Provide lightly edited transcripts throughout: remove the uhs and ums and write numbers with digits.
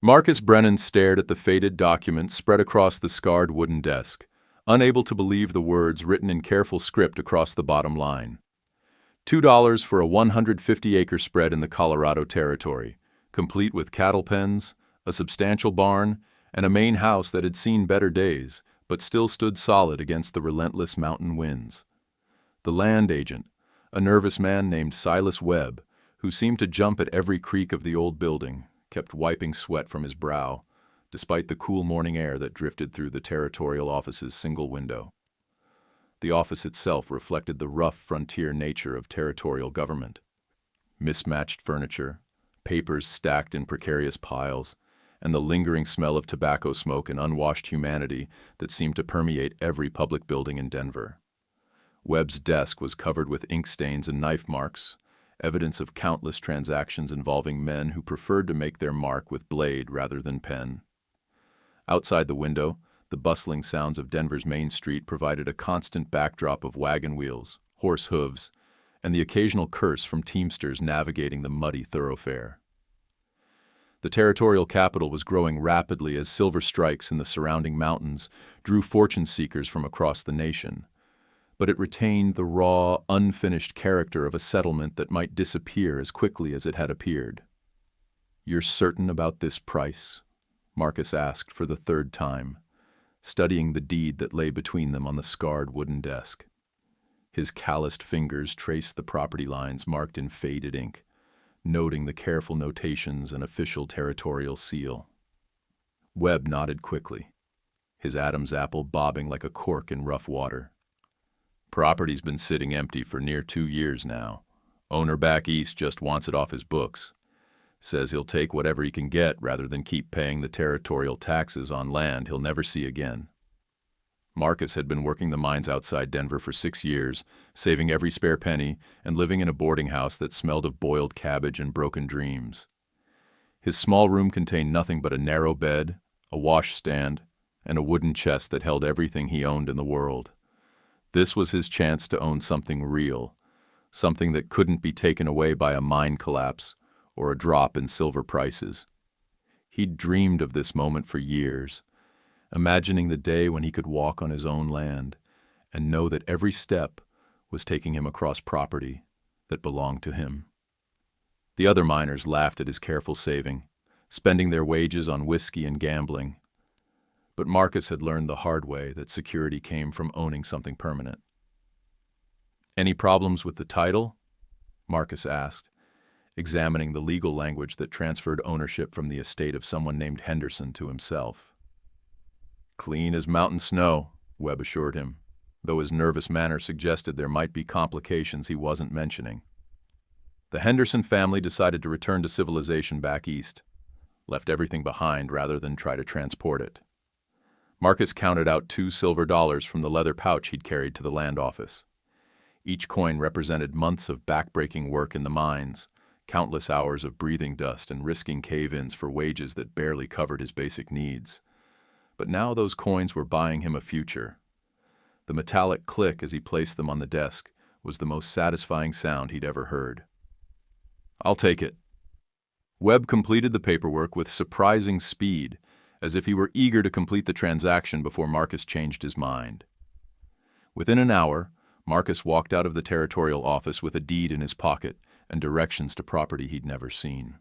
Marcus Brennan stared at the faded document spread across the scarred wooden desk, unable to believe the words written in careful script across the bottom line. $2 for a 150-acre spread in the Colorado Territory, complete with cattle pens, a substantial barn, and a main house that had seen better days, but still stood solid against the relentless mountain winds. The land agent, a nervous man named Silas Webb, who seemed to jump at every creak of the old building, kept wiping sweat from his brow, despite the cool morning air that drifted through the territorial office's single window. The office itself reflected the rough frontier nature of territorial government. Mismatched furniture, papers stacked in precarious piles, and the lingering smell of tobacco smoke and unwashed humanity that seemed to permeate every public building in Denver. Webb's desk was covered with ink stains and knife marks, evidence of countless transactions involving men who preferred to make their mark with blade rather than pen. Outside the window, the bustling sounds of Denver's main street provided a constant backdrop of wagon wheels, horse hooves, and the occasional curse from teamsters navigating the muddy thoroughfare. The territorial capital was growing rapidly as silver strikes in the surrounding mountains drew fortune seekers from across the nation, but it retained the raw, unfinished character of a settlement that might disappear as quickly as it had appeared. "You're certain about this price?" Marcus asked for the third time, studying the deed that lay between them on the scarred wooden desk. His calloused fingers traced the property lines marked in faded ink, noting the careful notations and official territorial seal. Webb nodded quickly, his Adam's apple bobbing like a cork in rough water. "Property's been sitting empty for near 2 years now. Owner back east just wants it off his books. Says he'll take whatever he can get rather than keep paying the territorial taxes on land he'll never see again." Marcus had been working the mines outside Denver for 6 years, saving every spare penny and living in a boarding house that smelled of boiled cabbage and broken dreams. His small room contained nothing but a narrow bed, a washstand, and a wooden chest that held everything he owned in the world. This was his chance to own something real, something that couldn't be taken away by a mine collapse or a drop in silver prices. He'd dreamed of this moment for years, imagining the day when he could walk on his own land and know that every step was taking him across property that belonged to him. The other miners laughed at his careful saving, spending their wages on whiskey and gambling. But Marcus had learned the hard way that security came from owning something permanent. "Any problems with the title?" Marcus asked, examining the legal language that transferred ownership from the estate of someone named Henderson to himself. "Clean as mountain snow," Webb assured him, though his nervous manner suggested there might be complications he wasn't mentioning. The Henderson family decided to return to civilization back east, left everything behind rather than try to transport it. Marcus counted out $2 silver from the leather pouch he'd carried to the land office. Each coin represented months of back-breaking work in the mines, countless hours of breathing dust and risking cave-ins for wages that barely covered his basic needs. But now those coins were buying him a future. The metallic click as he placed them on the desk was the most satisfying sound he'd ever heard. "I'll take it." Webb completed the paperwork with surprising speed, as if he were eager to complete the transaction before Marcus changed his mind. Within an hour, Marcus walked out of the territorial office with a deed in his pocket and directions to property he'd never seen.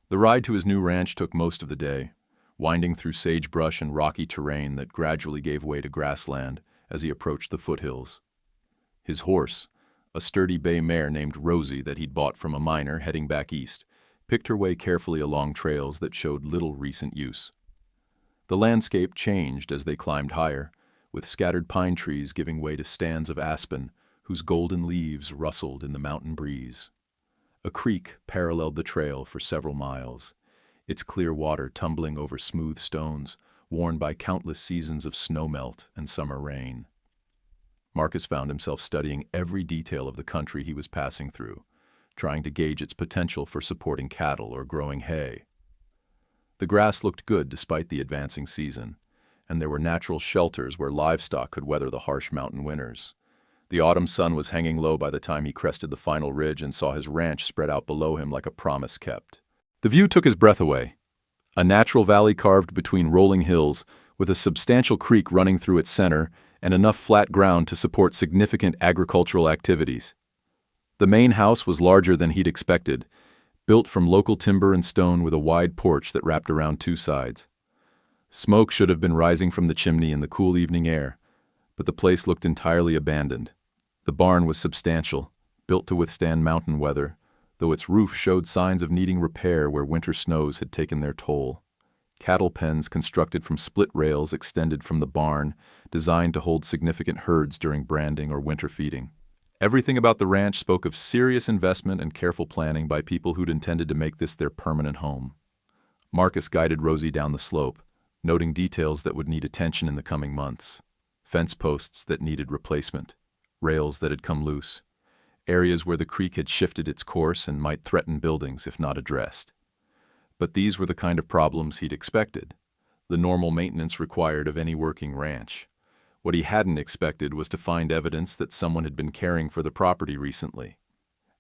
The ride to his new ranch took most of the day, winding through sagebrush and rocky terrain that gradually gave way to grassland as he approached the foothills. His horse, a sturdy bay mare named Rosie that he'd bought from a miner heading back east, picked her way carefully along trails that showed little recent use. The landscape changed as they climbed higher, with scattered pine trees giving way to stands of aspen whose golden leaves rustled in the mountain breeze. A creek paralleled the trail for several miles, its clear water tumbling over smooth stones worn by countless seasons of snowmelt and summer rain. Marcus found himself studying every detail of the country he was passing through, trying to gauge its potential for supporting cattle or growing hay. The grass looked good despite the advancing season, and there were natural shelters where livestock could weather the harsh mountain winters. The autumn sun was hanging low by the time he crested the final ridge and saw his ranch spread out below him like a promise kept. The view took his breath away, A natural valley carved between rolling hills, with a substantial creek running through its center and enough flat ground to support significant agricultural activities. The main house was larger than he'd expected, built from local timber and stone with a wide porch that wrapped around two sides. Smoke should have been rising from the chimney in the cool evening air, but the place looked entirely abandoned. The barn was substantial, built to withstand mountain weather, though its roof showed signs of needing repair where winter snows had taken their toll. Cattle pens constructed from split rails extended from the barn, designed to hold significant herds during branding or winter feeding. Everything about the ranch spoke of serious investment and careful planning by people who'd intended to make this their permanent home. Marcus guided Rosie down the slope, noting details that would need attention in the coming months. Fence posts that needed replacement, rails that had come loose, areas where the creek had shifted its course and might threaten buildings if not addressed. But these were the kind of problems he'd expected, the normal maintenance required of any working ranch. What he hadn't expected was to find evidence that someone had been caring for the property recently.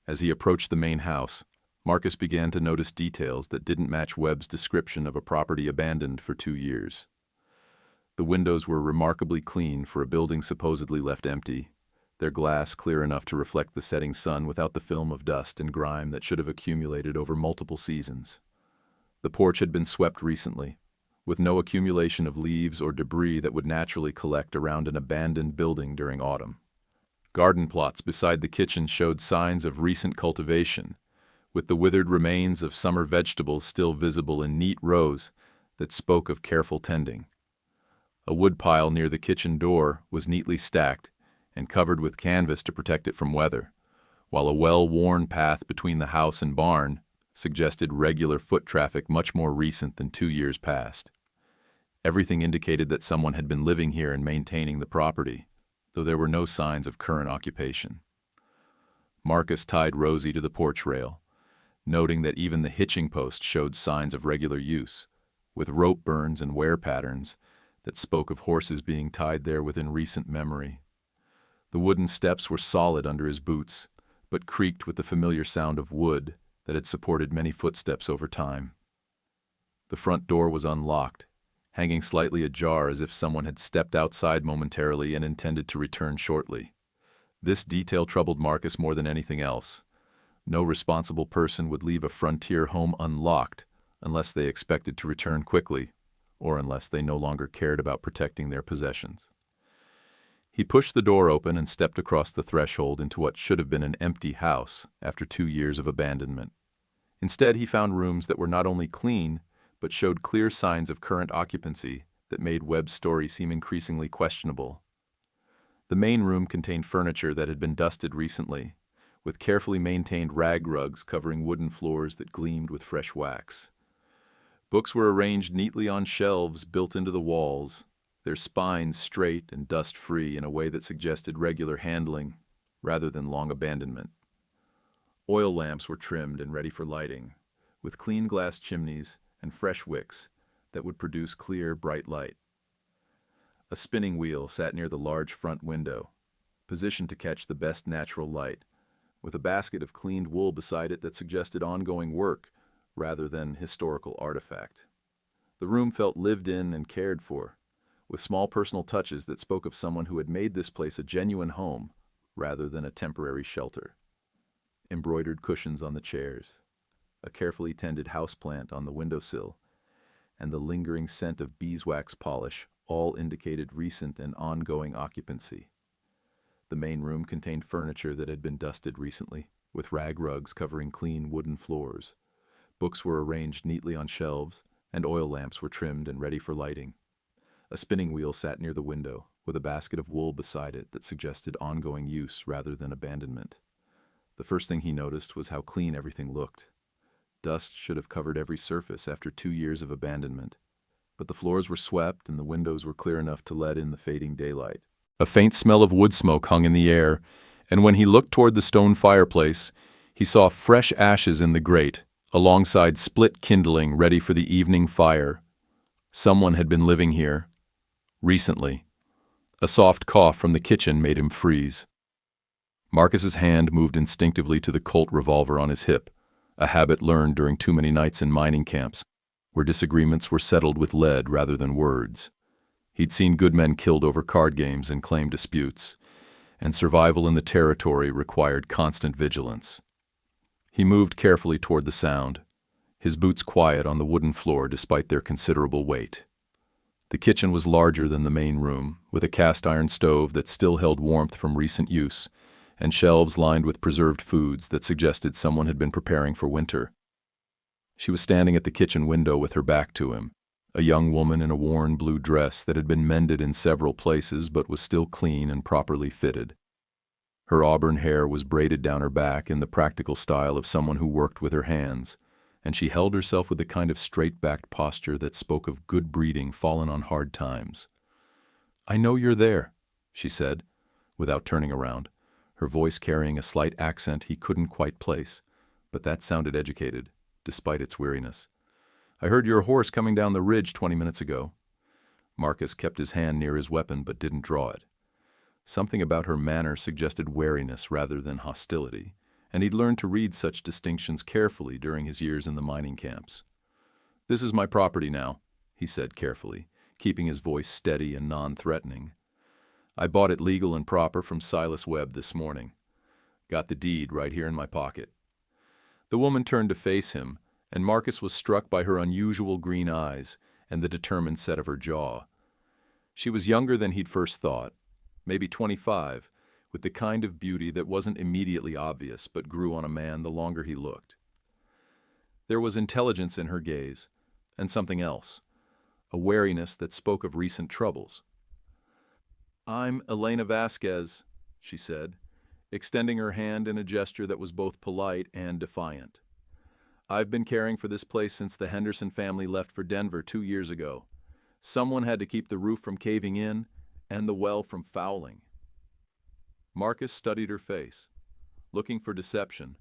As he approached the main house, Marcus began to notice details that didn't match Webb's description of a property abandoned for 2 years. The windows were remarkably clean for a building supposedly left empty, their glass clear enough to reflect the setting sun without the film of dust and grime that should have accumulated over multiple seasons. The porch had been swept recently, with no accumulation of leaves or debris that would naturally collect around an abandoned building during autumn. Garden plots beside the kitchen showed signs of recent cultivation, with the withered remains of summer vegetables still visible in neat rows that spoke of careful tending. A woodpile near the kitchen door was neatly stacked and covered with canvas to protect it from weather, while a well-worn path between the house and barn suggested regular foot traffic much more recent than 2 years past. Everything indicated that someone had been living here and maintaining the property, though there were no signs of current occupation. Marcus tied Rosie to the porch rail, noting that even the hitching post showed signs of regular use, with rope burns and wear patterns that spoke of horses being tied there within recent memory. The wooden steps were solid under his boots, but creaked with the familiar sound of wood that had supported many footsteps over time. The front door was unlocked, hanging slightly ajar as if someone had stepped outside momentarily and intended to return shortly. This detail troubled Marcus more than anything else. No responsible person would leave a frontier home unlocked unless they expected to return quickly, or unless they no longer cared about protecting their possessions. He pushed the door open and stepped across the threshold into what should have been an empty house after 2 years of abandonment. Instead, he found rooms that were not only clean, but showed clear signs of current occupancy that made Webb's story seem increasingly questionable. The main room contained furniture that had been dusted recently, with carefully maintained rag rugs covering wooden floors that gleamed with fresh wax. Books were arranged neatly on shelves built into the walls, their spines straight and dust-free in a way that suggested regular handling rather than long abandonment. Oil lamps were trimmed and ready for lighting, with clean glass chimneys and fresh wicks that would produce clear, bright light. A spinning wheel sat near the large front window, positioned to catch the best natural light, with a basket of cleaned wool beside it that suggested ongoing work rather than historical artifact. The room felt lived in and cared for, with small personal touches that spoke of someone who had made this place a genuine home rather than a temporary shelter. Embroidered cushions on the chairs, a carefully tended houseplant on the windowsill, and the lingering scent of beeswax polish all indicated recent and ongoing occupancy. The main room contained furniture that had been dusted recently, with rag rugs covering clean wooden floors. Books were arranged neatly on shelves, and oil lamps were trimmed and ready for lighting. A spinning wheel sat near the window, with a basket of wool beside it that suggested ongoing use rather than abandonment. The first thing he noticed was how clean everything looked. Dust should have covered every surface after 2 years of abandonment, but the floors were swept and the windows were clear enough to let in the fading daylight. A faint smell of wood smoke hung in the air, and when he looked toward the stone fireplace, he saw fresh ashes in the grate, alongside split kindling ready for the evening fire. Someone had been living here. Recently. A soft cough from the kitchen made him freeze. Marcus's hand moved instinctively to the Colt revolver on his hip, a habit learned during too many nights in mining camps. where disagreements were settled with lead rather than words. He'd seen good men killed over card games and claim disputes, and survival in the territory required constant vigilance. He moved carefully toward the sound, his boots quiet on the wooden floor despite their considerable weight. The kitchen was larger than the main room, with a cast-iron stove that still held warmth from recent use, and shelves lined with preserved foods that suggested someone had been preparing for winter. She was standing at the kitchen window with her back to him, a young woman in a worn blue dress that had been mended in several places but was still clean and properly fitted. Her auburn hair was braided down her back in the practical style of someone who worked with her hands, and she held herself with the kind of straight-backed posture that spoke of good breeding fallen on hard times. "I know you're there," she said, without turning around, her voice carrying a slight accent he couldn't quite place, but that sounded educated, despite its weariness. "I heard your horse coming down the ridge 20 minutes ago." Marcus kept his hand near his weapon but didn't draw it. Something about her manner suggested wariness rather than hostility, and he'd learned to read such distinctions carefully during his years in the mining camps. "This is my property now," he said carefully, keeping his voice steady and non-threatening. "I bought it legal and proper from Silas Webb this morning. Got the deed right here in my pocket." The woman turned to face him, and Marcus was struck by her unusual green eyes and the determined set of her jaw. She was younger than he'd first thought, maybe 25, with the kind of beauty that wasn't immediately obvious but grew on a man the longer he looked. There was intelligence in her gaze, and something else, a wariness that spoke of recent troubles. "I'm Elena Vasquez," she said, extending her hand in a gesture that was both polite and defiant. "I've been caring for this place since the Henderson family left for Denver 2 years ago. Someone had to keep the roof from caving in and the well from fouling." Marcus studied her face, looking for deception,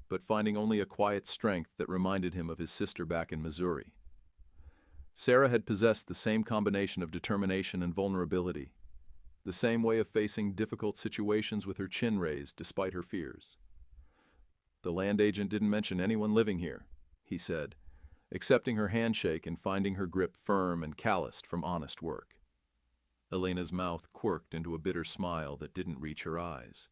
but finding only a quiet strength that reminded him of his sister back in Missouri. Sarah had possessed the same combination of determination and vulnerability, the same way of facing difficult situations with her chin raised despite her fears. "The land agent didn't mention anyone living here," he said, accepting her handshake and finding her grip firm and calloused from honest work. Elena's mouth quirked into a bitter smile that didn't reach her eyes.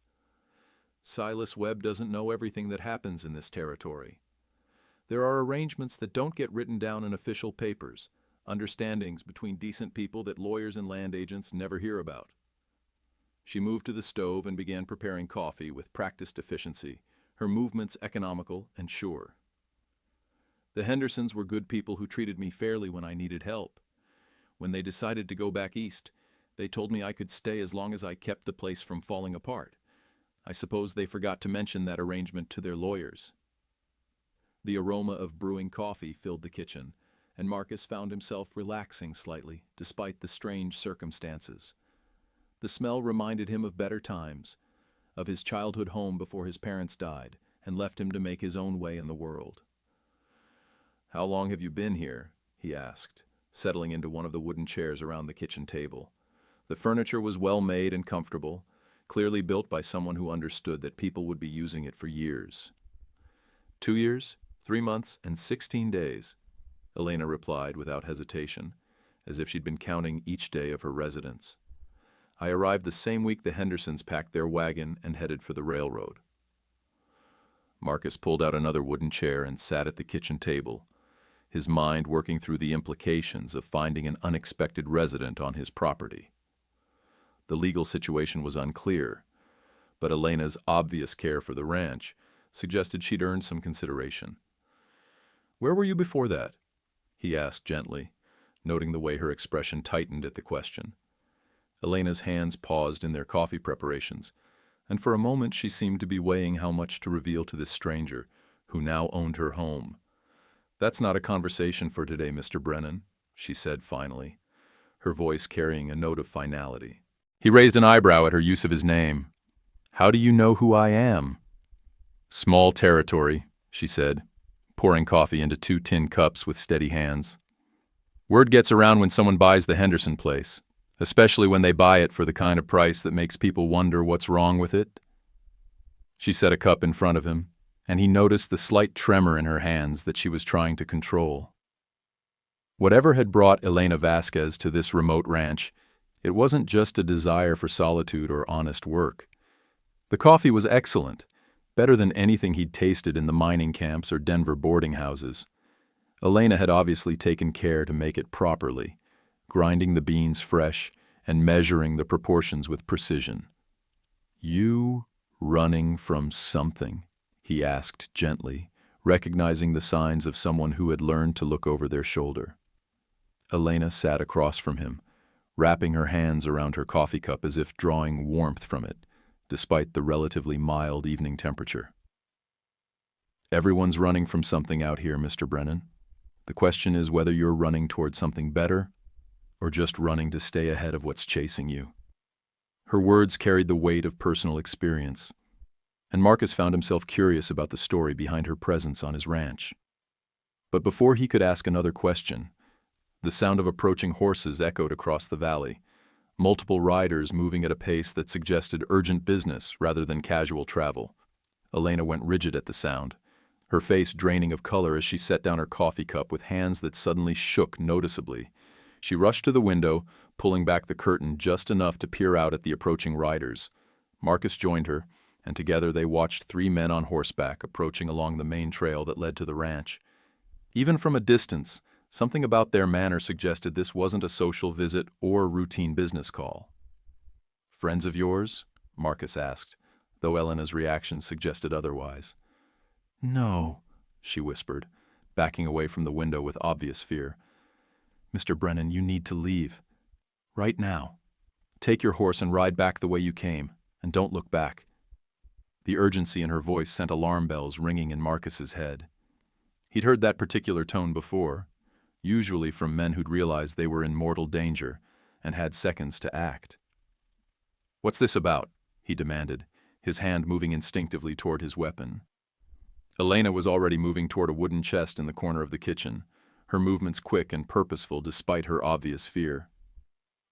"Silas Webb doesn't know everything that happens in this territory. There are arrangements that don't get written down in official papers, understandings between decent people that lawyers and land agents never hear about." She moved to the stove and began preparing coffee with practiced efficiency, her movements economical and sure. "The Hendersons were good people who treated me fairly when I needed help. When they decided to go back east, they told me I could stay as long as I kept the place from falling apart. I suppose they forgot to mention that arrangement to their lawyers." The aroma of brewing coffee filled the kitchen, and Marcus found himself relaxing slightly, despite the strange circumstances. The smell reminded him of better times, of his childhood home before his parents died and left him to make his own way in the world. "How long have you been here?" he asked, settling into one of the wooden chairs around the kitchen table. The furniture was well made and comfortable, clearly built by someone who understood that people would be using it for years. 2 years, 3 months, and 16 days, Elena replied without hesitation, as if she'd been counting each day of her residence. "I arrived the same week the Hendersons packed their wagon and headed for the railroad." Marcus pulled out another wooden chair and sat at the kitchen table, his mind working through the implications of finding an unexpected resident on his property. The legal situation was unclear, but Elena's obvious care for the ranch suggested she'd earned some consideration. "Where were you before that?" he asked gently, noting the way her expression tightened at the question. Elena's hands paused in their coffee preparations, and for a moment she seemed to be weighing how much to reveal to this stranger, who now owned her home. "That's not a conversation for today, Mr. Brennan," she said finally, her voice carrying a note of finality. He raised an eyebrow at her use of his name. "How do you know who I am?" "Small territory," she said, pouring coffee into 2 tin cups with steady hands. "Word gets around when someone buys the Henderson place, especially when they buy it for the kind of price that makes people wonder what's wrong with it." She set a cup in front of him, and he noticed the slight tremor in her hands that she was trying to control. Whatever had brought Elena Vasquez to this remote ranch, it wasn't just a desire for solitude or honest work. The coffee was excellent, better than anything he'd tasted in the mining camps or Denver boarding houses. Elena had obviously taken care to make it properly, grinding the beans fresh and measuring the proportions with precision. "You running from something?" he asked gently, recognizing the signs of someone who had learned to look over their shoulder. Elena sat across from him, wrapping her hands around her coffee cup as if drawing warmth from it, despite the relatively mild evening temperature. "Everyone's running from something out here, Mr. Brennan. The question is whether you're running toward something better or just running to stay ahead of what's chasing you." Her words carried the weight of personal experience, and Marcus found himself curious about the story behind her presence on his ranch. But before he could ask another question, the sound of approaching horses echoed across the valley, multiple riders moving at a pace that suggested urgent business rather than casual travel. Elena went rigid at the sound, her face draining of color as she set down her coffee cup with hands that suddenly shook noticeably. She rushed to the window, pulling back the curtain just enough to peer out at the approaching riders. Marcus joined her, and together they watched three men on horseback approaching along the main trail that led to the ranch. Even from a distance, something about their manner suggested this wasn't a social visit or a routine business call. "Friends of yours?" Marcus asked, though Elena's reaction suggested otherwise. "No," she whispered, backing away from the window with obvious fear. "Mr. Brennan, you need to leave. Right now. Take your horse and ride back the way you came, and don't look back." The urgency in her voice sent alarm bells ringing in Marcus's head. He'd heard that particular tone before, usually from men who'd realized they were in mortal danger and had seconds to act. "What's this about?" he demanded, his hand moving instinctively toward his weapon. Elena was already moving toward a wooden chest in the corner of the kitchen, her movements quick and purposeful despite her obvious fear.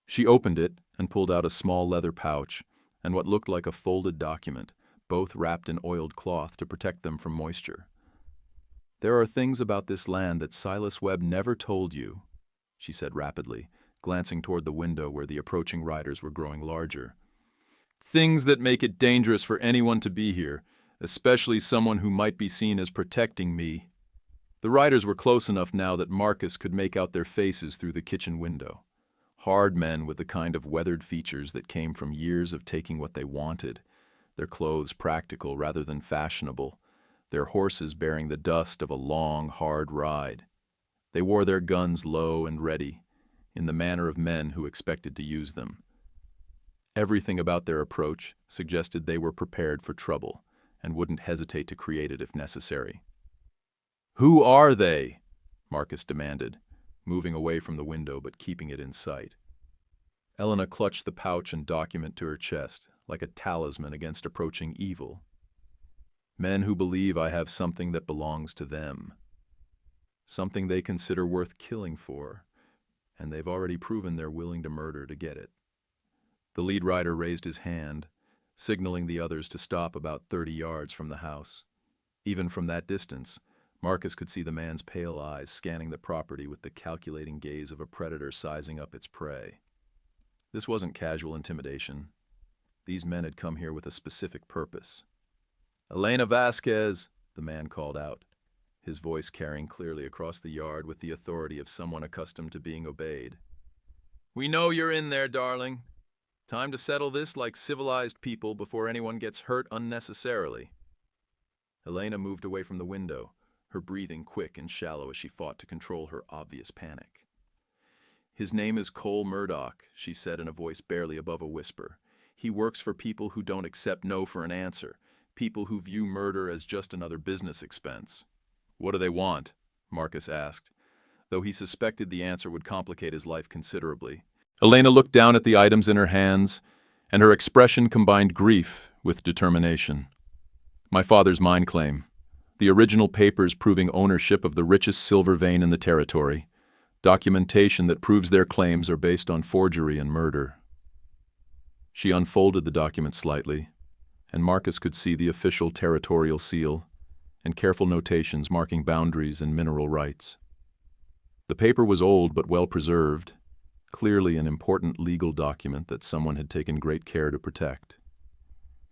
She opened it and pulled out a small leather pouch and what looked like a folded document, both wrapped in oiled cloth to protect them from moisture. "There are things about this land that Silas Webb never told you," she said rapidly, glancing toward the window where the approaching riders were growing larger. "Things that make it dangerous for anyone to be here, especially someone who might be seen as protecting me." The riders were close enough now that Marcus could make out their faces through the kitchen window. Hard men with the kind of weathered features that came from years of taking what they wanted, their clothes practical rather than fashionable, their horses bearing the dust of a long, hard ride. They wore their guns low and ready, in the manner of men who expected to use them. Everything about their approach suggested they were prepared for trouble and wouldn't hesitate to create it if necessary. "Who are they?" Marcus demanded, moving away from the window but keeping it in sight. Elena clutched the pouch and document to her chest, like a talisman against approaching evil. "Men who believe I have something that belongs to them. Something they consider worth killing for, and they've already proven they're willing to murder to get it." The lead rider raised his hand, signaling the others to stop about 30 yards from the house. Even from that distance, Marcus could see the man's pale eyes scanning the property with the calculating gaze of a predator sizing up its prey. This wasn't casual intimidation. These men had come here with a specific purpose. "Elena Vasquez," the man called out, his voice carrying clearly across the yard with the authority of someone accustomed to being obeyed. "We know you're in there, darling. Time to settle this like civilized people before anyone gets hurt unnecessarily." Elena moved away from the window, her breathing quick and shallow as she fought to control her obvious panic. "His name is Cole Murdoch," she said in a voice barely above a whisper. "He works for people who don't accept no for an answer, people who view murder as just another business expense." "What do they want?" Marcus asked, though he suspected the answer would complicate his life considerably. Elena looked down at the items in her hands, and her expression combined grief with determination. "My father's mine claim. The original papers proving ownership of the richest silver vein in the territory. Documentation that proves their claims are based on forgery and murder." She unfolded the document slightly, and Marcus could see the official territorial seal and careful notations marking boundaries and mineral rights. The paper was old but well preserved, clearly an important legal document that someone had taken great care to protect.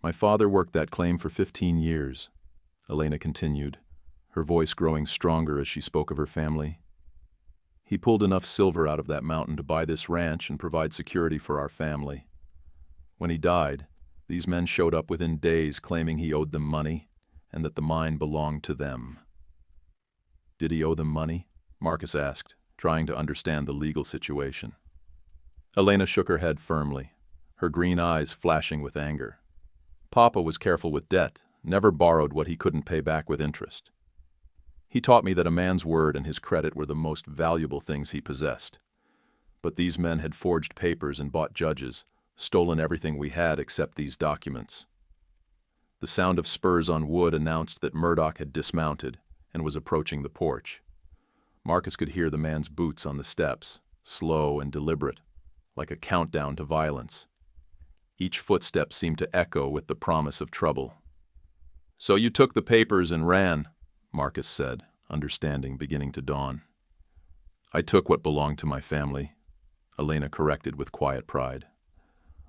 My father worked that claim for 15 years, Elena continued, her voice growing stronger as she spoke of her family. He pulled enough silver out of that mountain to buy this ranch and provide security for our family. When he died, these men showed up within days claiming he owed them money and that the mine belonged to them. Did he owe them money? Marcus asked, trying to understand the legal situation. Elena shook her head firmly, her green eyes flashing with anger. Papa was careful with debt, never borrowed what he couldn't pay back with interest. He taught me that a man's word and his credit were the most valuable things he possessed. But these men had forged papers and bought judges, stolen everything we had except these documents. The sound of spurs on wood announced that Murdoch had dismounted and was approaching the porch. Marcus could hear the man's boots on the steps, slow and deliberate, like a countdown to violence. Each footstep seemed to echo with the promise of trouble. "So you took the papers and ran," Marcus said, understanding beginning to dawn. "I took what belonged to my family," Elena corrected with quiet pride.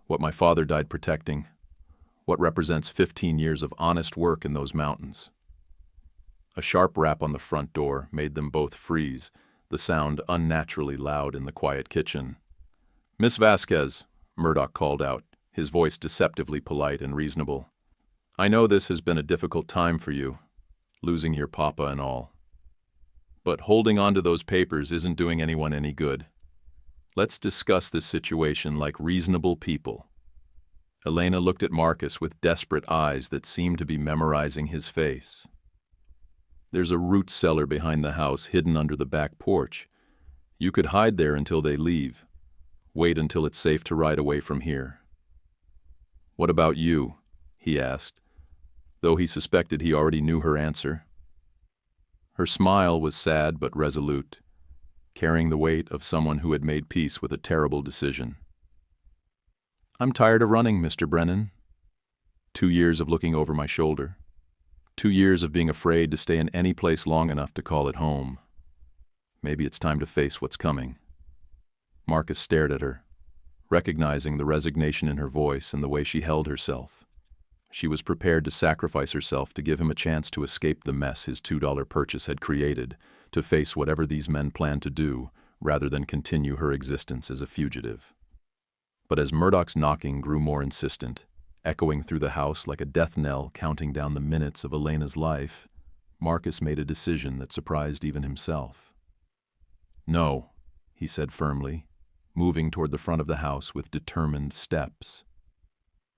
"What my father died protecting, what represents 15 years of honest work in those mountains." A sharp rap on the front door made them both freeze, the sound unnaturally loud in the quiet kitchen. "Miss Vasquez," Murdoch called out, his voice deceptively polite and reasonable. "I know this has been a difficult time for you, losing your papa and all. But holding on to those papers isn't doing anyone any good. Let's discuss this situation like reasonable people." Elena looked at Marcus with desperate eyes that seemed to be memorizing his face. "There's a root cellar behind the house hidden under the back porch. You could hide there until they leave. Wait until it's safe to ride away from here." "What about you?" he asked, though he suspected he already knew her answer. Her smile was sad but resolute, carrying the weight of someone who had made peace with a terrible decision. "I'm tired of running, Mr. Brennan. 2 years of looking over my shoulder. 2 years of being afraid to stay in any place long enough to call it home. Maybe it's time to face what's coming." Marcus stared at her, recognizing the resignation in her voice and the way she held herself. She was prepared to sacrifice herself to give him a chance to escape the mess his $2 purchase had created, to face whatever these men planned to do, rather than continue her existence as a fugitive. But as Murdoch's knocking grew more insistent, echoing through the house like a death knell counting down the minutes of Elena's life, Marcus made a decision that surprised even himself. "No," he said firmly, moving toward the front of the house with determined steps.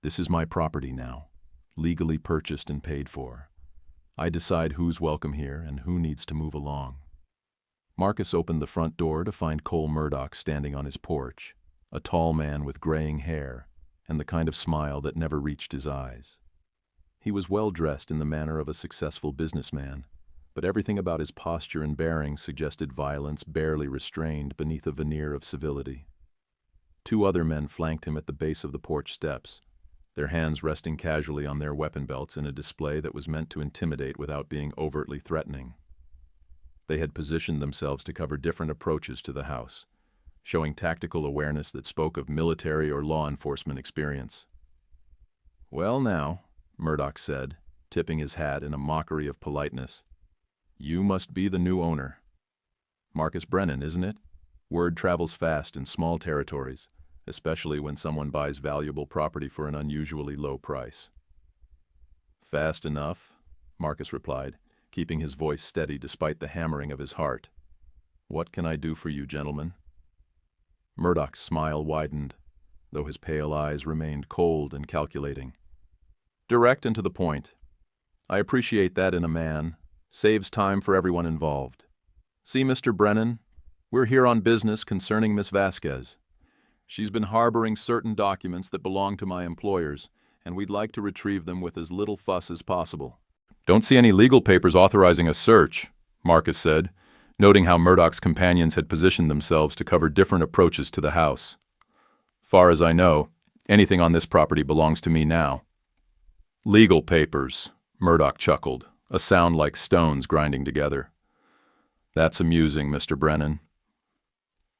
"This is my property now, legally purchased and paid for. I decide who's welcome here and who needs to move along." Marcus opened the front door to find Cole Murdoch standing on his porch, a tall man with graying hair and the kind of smile that never reached his eyes. He was well dressed in the manner of a successful businessman, but everything about his posture and bearing suggested violence barely restrained beneath a veneer of civility. 2 other men flanked him at the base of the porch steps, their hands resting casually on their weapon belts in a display that was meant to intimidate without being overtly threatening. They had positioned themselves to cover different approaches to the house, showing tactical awareness that spoke of military or law enforcement experience. "Well now," Murdoch said, tipping his hat in a mockery of politeness, "you must be the new owner. Marcus Brennan, isn't it? Word travels fast in small territories, especially when someone buys valuable property for an unusually low price." "Fast enough," Marcus replied, keeping his voice steady despite the hammering of his heart. "What can I do for you, gentlemen?" Murdoch's smile widened, though his pale eyes remained cold and calculating. "Direct and to the point. I appreciate that in a man. Saves time for everyone involved. See, Mr. Brennan, we're here on business concerning Miss Vasquez. She's been harboring certain documents that belong to my employers, and we'd like to retrieve them with as little fuss as possible." "Don't see any legal papers authorizing a search," Marcus said, noting how Murdoch's companions had positioned themselves to cover different approaches to the house. "Far as I know, anything on this property belongs to me now." "Legal papers," Murdoch chuckled, a sound like stones grinding together. "That's amusing, Mr. Brennan,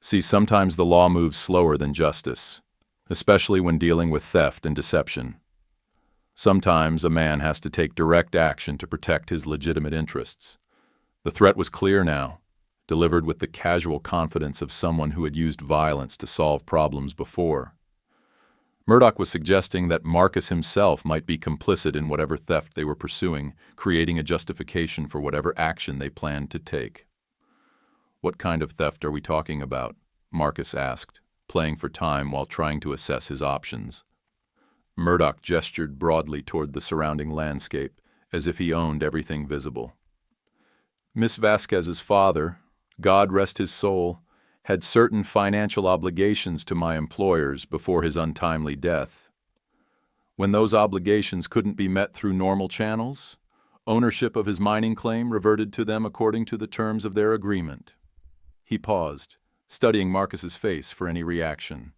See, sometimes the law moves slower than justice, especially when dealing with theft and deception. Sometimes a man has to take direct action to protect his legitimate interests. The threat was clear now, delivered with the casual confidence of someone who had used violence to solve problems before. Murdoch was suggesting that Marcus himself might be complicit in whatever theft they were pursuing, creating a justification for whatever action they planned to take. "What kind of theft are we talking about?" Marcus asked, playing for time while trying to assess his options. Murdoch gestured broadly toward the surrounding landscape, as if he owned everything visible. "Miss Vasquez's father, God rest his soul, had certain financial obligations to my employers before his untimely death. When those obligations couldn't be met through normal channels, ownership of his mining claim reverted to them according to the terms of their agreement." He paused, studying Marcus's face for any reaction.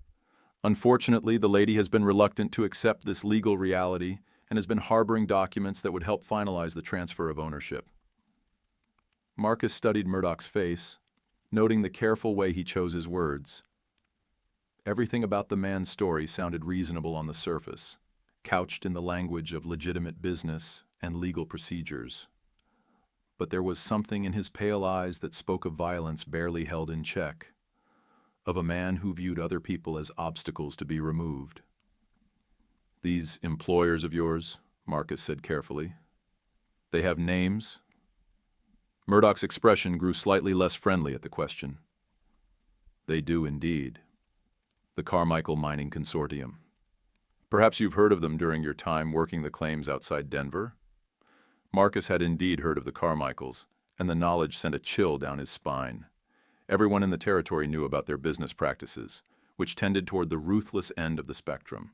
Unfortunately, the lady has been reluctant to accept this legal reality and has been harboring documents that would help finalize the transfer of ownership. Marcus studied Murdoch's face, noting the careful way he chose his words. Everything about the man's story sounded reasonable on the surface, couched in the language of legitimate business and legal procedures. But there was something in his pale eyes that spoke of violence barely held in check, of a man who viewed other people as obstacles to be removed. "These employers of yours," Marcus said carefully, "they have names?" Murdoch's expression grew slightly less friendly at the question. "They do indeed. The Carmichael Mining Consortium. Perhaps you've heard of them during your time working the claims outside Denver?" Marcus had indeed heard of the Carmichaels, and the knowledge sent a chill down his spine. Everyone in the territory knew about their business practices, which tended toward the ruthless end of the spectrum.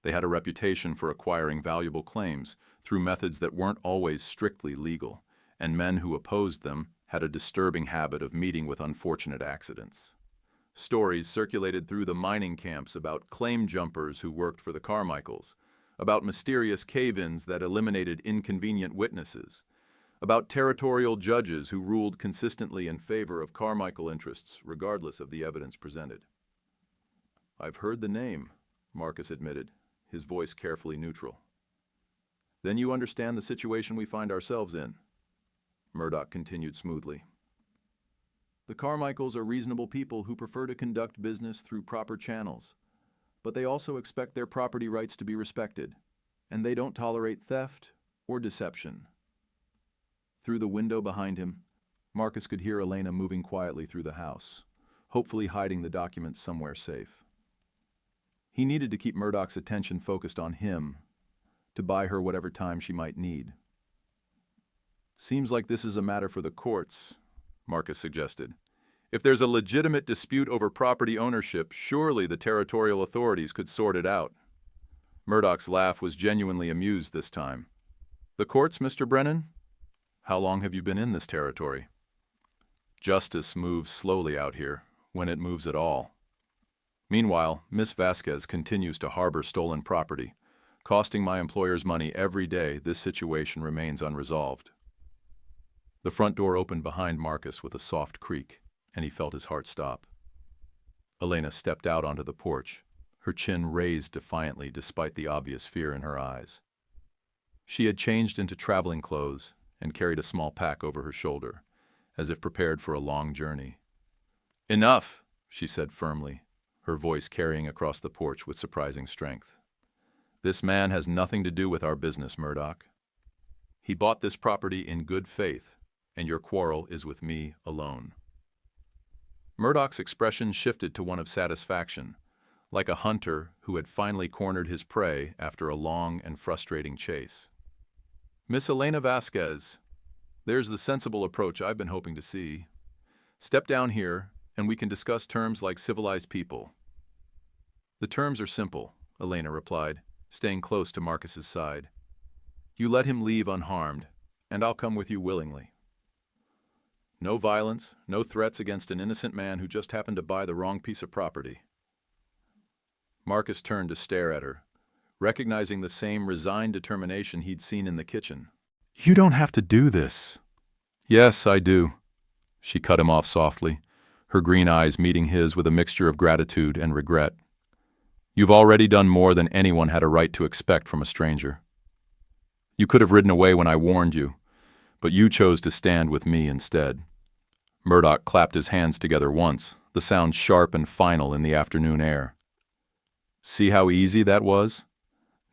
They had a reputation for acquiring valuable claims through methods that weren't always strictly legal, and men who opposed them had a disturbing habit of meeting with unfortunate accidents. Stories circulated through the mining camps about claim jumpers who worked for the Carmichaels, about mysterious cave-ins that eliminated inconvenient witnesses, about territorial judges who ruled consistently in favor of Carmichael interests regardless of the evidence presented. "I've heard the name," Marcus admitted, his voice carefully neutral. "Then you understand the situation we find ourselves in," Murdoch continued smoothly. "The Carmichaels are reasonable people who prefer to conduct business through proper channels, but they also expect their property rights to be respected, and they don't tolerate theft or deception." Through the window behind him, Marcus could hear Elena moving quietly through the house, hopefully hiding the documents somewhere safe. He needed to keep Murdoch's attention focused on him, to buy her whatever time she might need. "Seems like this is a matter for the courts," Marcus suggested. "If there's a legitimate dispute over property ownership, surely the territorial authorities could sort it out." Murdoch's laugh was genuinely amused this time. "The courts, Mr. Brennan? How long have you been in this territory?" "Justice moves slowly out here, when it moves at all. Meanwhile, Miss Vasquez continues to harbor stolen property. Costing my employers money every day, this situation remains unresolved." The front door opened behind Marcus with a soft creak, and he felt his heart stop. Elena stepped out onto the porch, her chin raised defiantly despite the obvious fear in her eyes. She had changed into traveling clothes and carried a small pack over her shoulder, as if prepared for a long journey. "Enough," she said firmly, her voice carrying across the porch with surprising strength. "This man has nothing to do with our business, Murdoch. He bought this property in good faith, and your quarrel is with me alone." Murdoch's expression shifted to one of satisfaction, like a hunter who had finally cornered his prey after a long and frustrating chase. "Miss Elena Vasquez, there's the sensible approach I've been hoping to see. Step down here, and we can discuss terms like civilized people." "The terms are simple," Elena replied, staying close to Marcus's side. "You let him leave unharmed, and I'll come with you willingly. No violence, no threats against an innocent man who just happened to buy the wrong piece of property." Marcus turned to stare at her, recognizing the same resigned determination he'd seen in the kitchen. "You don't have to do this." "Yes, I do," she cut him off softly, her green eyes meeting his with a mixture of gratitude and regret. You've already done more than anyone had a right to expect from a stranger. You could have ridden away when I warned you, but you chose to stand with me instead. Murdoch clapped his hands together once, the sound sharp and final in the afternoon air. See how easy that was?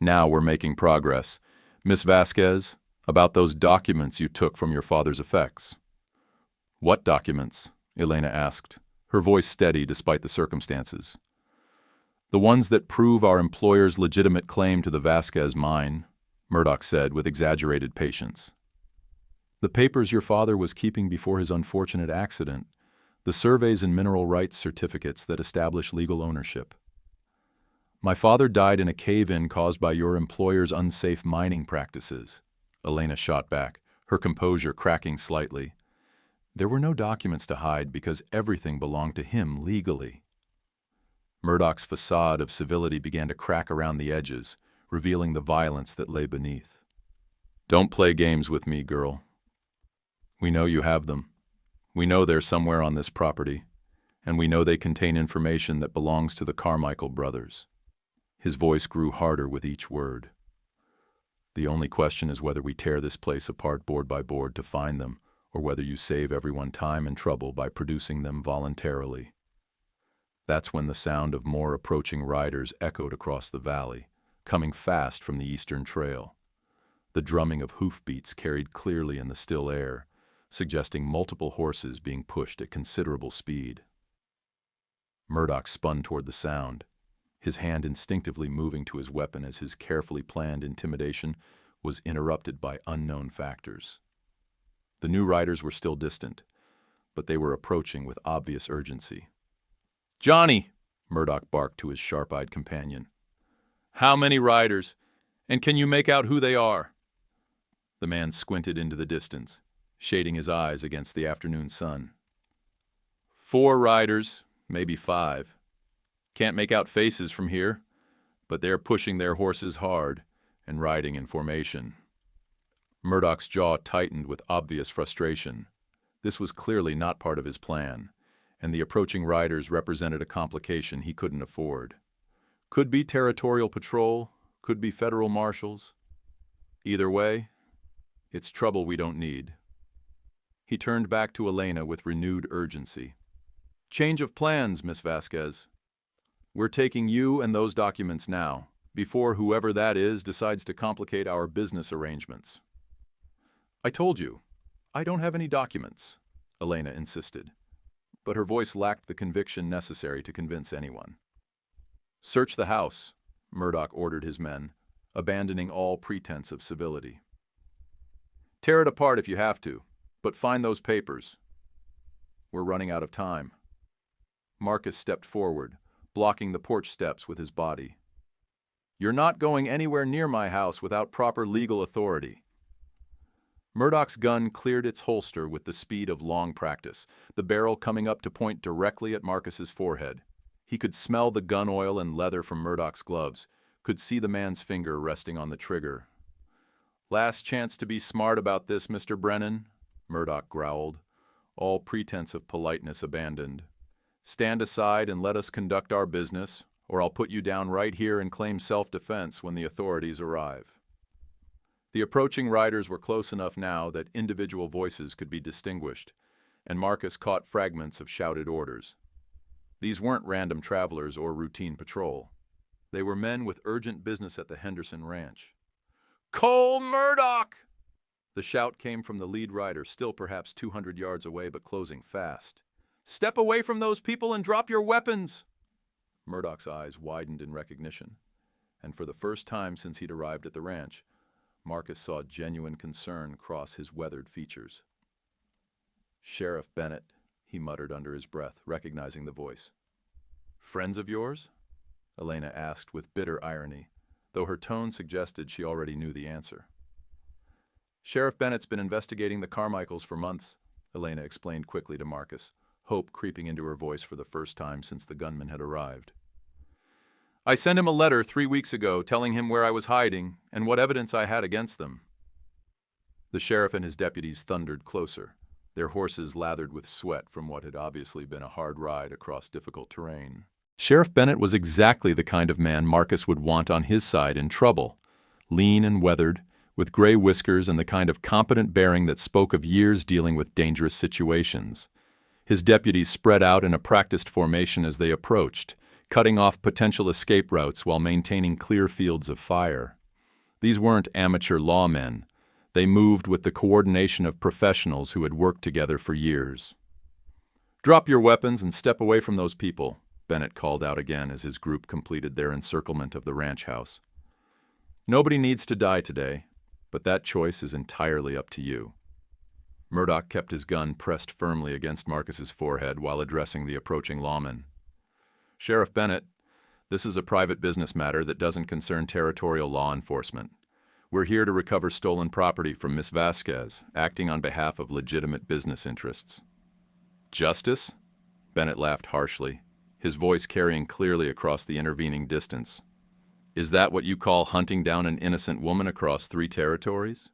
Now we're making progress. Miss Vasquez, about those documents you took from your father's effects. What documents? Elena asked, her voice steady despite the circumstances. The ones that prove our employer's legitimate claim to the Vasquez mine, Murdoch said with exaggerated patience. The papers your father was keeping before his unfortunate accident, the surveys and mineral rights certificates that establish legal ownership. My father died in a cave-in caused by your employer's unsafe mining practices, Elena shot back, her composure cracking slightly. There were no documents to hide because everything belonged to him legally. Murdoch's facade of civility began to crack around the edges, revealing the violence that lay beneath. Don't play games with me, girl. We know you have them. We know they're somewhere on this property, and we know they contain information that belongs to the Carmichael brothers. His voice grew harder with each word. The only question is whether we tear this place apart board by board to find them, or whether you save everyone time and trouble by producing them voluntarily. That's when the sound of more approaching riders echoed across the valley, coming fast from the eastern trail. The drumming of hoofbeats carried clearly in the still air, suggesting multiple horses being pushed at considerable speed. Murdoch spun toward the sound, his hand instinctively moving to his weapon as his carefully planned intimidation was interrupted by unknown factors. The new riders were still distant, but they were approaching with obvious urgency. "Johnny!" Murdoch barked to his sharp-eyed companion. "How many riders? And can you make out who they are?" The man squinted into the distance, shading his eyes against the afternoon sun. 4 riders, maybe 5. Can't make out faces from here, but they're pushing their horses hard and riding in formation. Murdoch's jaw tightened with obvious frustration. This was clearly not part of his plan, and the approaching riders represented a complication he couldn't afford. Could be territorial patrol, could be federal marshals. Either way, it's trouble we don't need. He turned back to Elena with renewed urgency. "Change of plans, Miss Vasquez. We're taking you and those documents now, before whoever that is decides to complicate our business arrangements." "I told you, I don't have any documents," Elena insisted, but her voice lacked the conviction necessary to convince anyone. "Search the house," Murdoch ordered his men, abandoning all pretense of civility. "Tear it apart if you have to, but find those papers. We're running out of time." Marcus stepped forward, blocking the porch steps with his body. "You're not going anywhere near my house without proper legal authority." Murdoch's gun cleared its holster with the speed of long practice, the barrel coming up to point directly at Marcus's forehead. He could smell the gun oil and leather from Murdoch's gloves, could see the man's finger resting on the trigger. "Last chance to be smart about this, Mr. Brennan," Murdoch growled, all pretense of politeness abandoned. "Stand aside and let us conduct our business, or I'll put you down right here and claim self-defense when the authorities arrive." The approaching riders were close enough now that individual voices could be distinguished, and Marcus caught fragments of shouted orders. These weren't random travelers or routine patrol. They were men with urgent business at the Henderson Ranch. "Cole Murdoch!" The shout came from the lead rider, still perhaps 200 yards away but closing fast. "Step away from those people and drop your weapons!" Murdoch's eyes widened in recognition, and for the first time since he'd arrived at the ranch, Marcus saw genuine concern cross his weathered features. "Sheriff Bennett," he muttered under his breath, recognizing the voice. "Friends of yours?" Elena asked with bitter irony, though her tone suggested she already knew the answer. "Sheriff Bennett's been investigating the Carmichaels for months," Elena explained quickly to Marcus, hope creeping into her voice for the first time since the gunman had arrived. "I sent him a letter 3 weeks ago telling him where I was hiding and what evidence I had against them." The sheriff and his deputies thundered closer, their horses lathered with sweat from what had obviously been a hard ride across difficult terrain. Sheriff Bennett was exactly the kind of man Marcus would want on his side in trouble. Lean and weathered, with gray whiskers and the kind of competent bearing that spoke of years dealing with dangerous situations. His deputies spread out in a practiced formation as they approached, cutting off potential escape routes while maintaining clear fields of fire. These weren't amateur lawmen. They moved with the coordination of professionals who had worked together for years. "Drop your weapons and step away from those people," Bennett called out again as his group completed their encirclement of the ranch house. "Nobody needs to die today, but that choice is entirely up to you." Murdoch kept his gun pressed firmly against Marcus's forehead while addressing the approaching lawman. "Sheriff Bennett, this is a private business matter that doesn't concern territorial law enforcement. We're here to recover stolen property from Miss Vasquez, acting on behalf of legitimate business interests." "Justice?" Bennett laughed harshly, his voice carrying clearly across the intervening distance. "Is that what you call hunting down an innocent woman across 3 territories?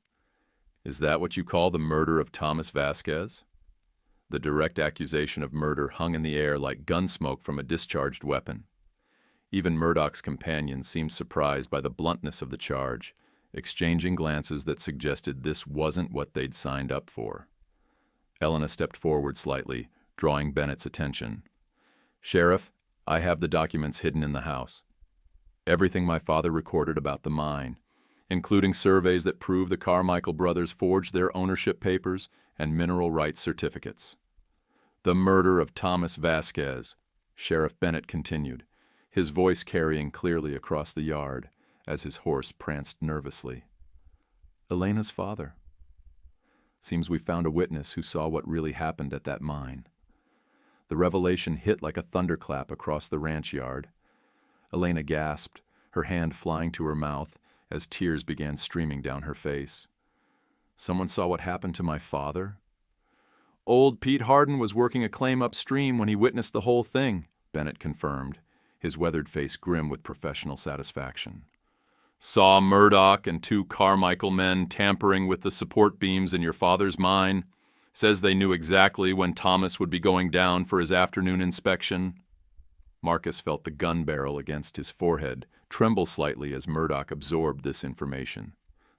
Is that what you call the murder of Thomas Vasquez?" The direct accusation of murder hung in the air like gun smoke from a discharged weapon. Even Murdoch's companions seemed surprised by the bluntness of the charge, exchanging glances that suggested this wasn't what they'd signed up for. Elena stepped forward slightly, drawing Bennett's attention. "Sheriff, I have the documents hidden in the house. Everything my father recorded about the mine, including surveys that prove the Carmichael brothers forged their ownership papers and mineral rights certificates. The murder of Thomas Vasquez," Sheriff Bennett continued, his voice carrying clearly across the yard as his horse pranced nervously. "Elena's father. Seems we found a witness who saw what really happened at that mine." The revelation hit like a thunderclap across the ranch yard. Elena gasped, her hand flying to her mouth as tears began streaming down her face. "Someone saw what happened to my father?" "Old Pete Harden was working a claim upstream when he witnessed the whole thing," Bennett confirmed, his weathered face grim with professional satisfaction. "Saw Murdoch and 2 Carmichael men tampering with the support beams in your father's mine. Says they knew exactly when Thomas would be going down for his afternoon inspection." Marcus felt the gun barrel against his forehead tremble slightly as Murdoch absorbed this information.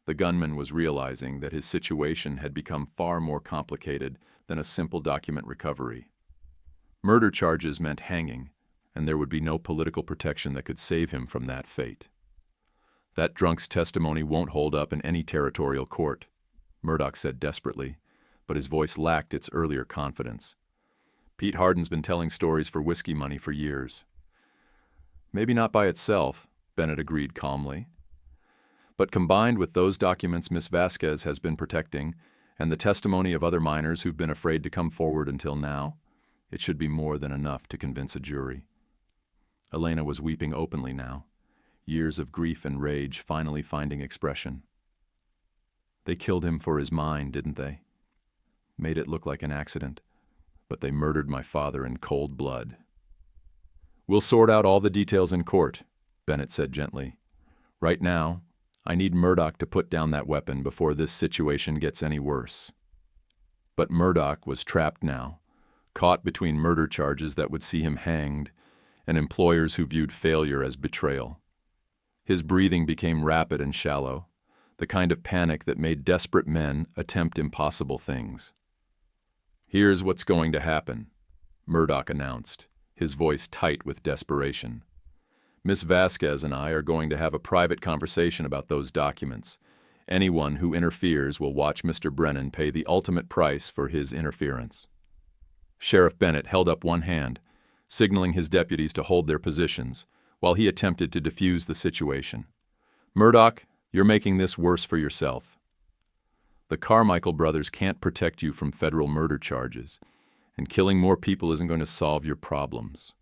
The gunman was realizing that his situation had become far more complicated than a simple document recovery. Murder charges meant hanging, and there would be no political protection that could save him from that fate. "That drunk's testimony won't hold up in any territorial court," Murdoch said desperately, but his voice lacked its earlier confidence. "Pete Harden's been telling stories for whiskey money for years." "Maybe not by itself," Bennett agreed calmly. "But combined with those documents Miss Vasquez has been protecting and the testimony of other miners who've been afraid to come forward until now, it should be more than enough to convince a jury." Elena was weeping openly now, years of grief and rage finally finding expression. "They killed him for his mine, didn't they? Made it look like an accident, but they murdered my father in cold blood." "We'll sort out all the details in court," Bennett said gently. "Right now, I need Murdoch to put down that weapon before this situation gets any worse." But Murdoch was trapped now, caught between murder charges that would see him hanged and employers who viewed failure as betrayal. His breathing became rapid and shallow, the kind of panic that made desperate men attempt impossible things. "Here's what's going to happen," Murdoch announced, his voice tight with desperation. "Miss Vasquez and I are going to have a private conversation about those documents. Anyone who interferes will watch Mr. Brennan pay the ultimate price for his interference." Sheriff Bennett held up one hand, signaling his deputies to hold their positions, while he attempted to defuse the situation. "Murdoch, you're making this worse for yourself. The Carmichael brothers can't protect you from federal murder charges, and killing more people isn't going to solve your problems."